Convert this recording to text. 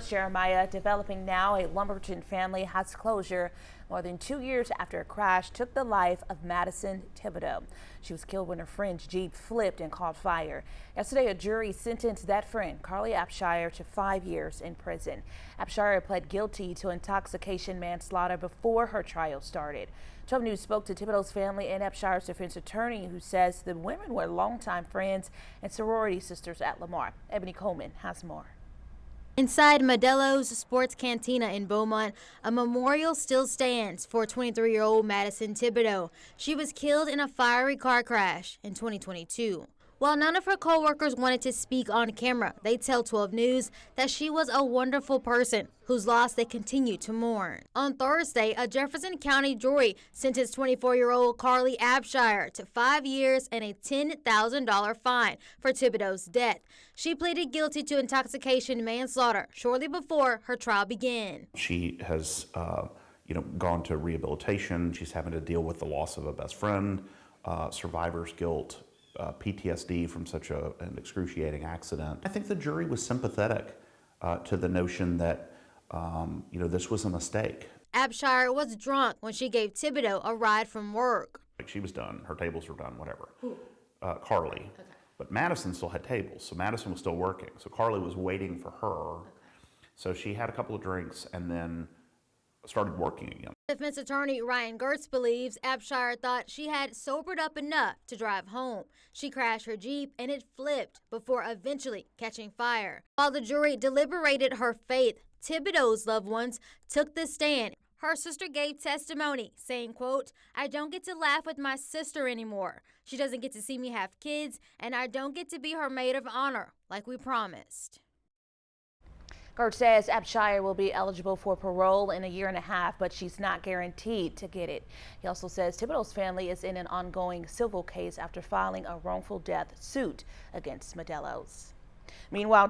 Jeremiah, developing now, a Lumberton family has closure more than 2 years after a crash took the life of Madison Thibodeau. She was killed when her friend's Jeep flipped and caught fire. Yesterday, a jury sentenced that friend, Kay Abshire, to 5 years in prison. Abshire pled guilty to intoxication manslaughter before her trial started. 12 News spoke to Thibodeau's family and Abshire's defense attorney, who says the women were longtime friends and sorority sisters at Lamar. Ebony Coleman has more. Inside Modelo's Sports Cantina in Beaumont, a memorial still stands for 23-year-old Madison Thibodeau. She was killed in a fiery car crash in 2022. While none of her co-workers wanted to speak on camera, they tell 12 News that she was a wonderful person whose loss they continue to mourn. On Thursday, a Jefferson County jury sentenced 24-year-old Kay Abshire to 5 years and a $10,000 fine for Thibodeau's death. She pleaded guilty to intoxication manslaughter shortly before her trial began. She has gone to rehabilitation. She's having to deal with the loss of a best friend, survivor's guilt, PTSD from such an excruciating accident. I think the jury was sympathetic to the notion that this was a mistake. Abshire was drunk when she gave Thibodeau a ride from work. She was done. Her tables were done, whatever. Carly. Okay. But Madison still had tables, so Madison was still working. So Carly was waiting for her. Okay. So she had a couple of drinks and then started working again. Defense attorney Ryan Gertz believes Abshire thought she had sobered up enough to drive home. She crashed her Jeep and it flipped before eventually catching fire. While the jury deliberated her fate, Thibodeau's loved ones took the stand. Her sister gave testimony saying, quote, "I don't get to laugh with my sister anymore. She doesn't get to see me have kids, and I don't get to be her maid of honor like we promised." Gertz says Abshire will be eligible for parole in a year and a half, but she's not guaranteed to get it. He also says Thibodeau's family is in an ongoing civil case after filing a wrongful death suit against Modelo's. Meanwhile,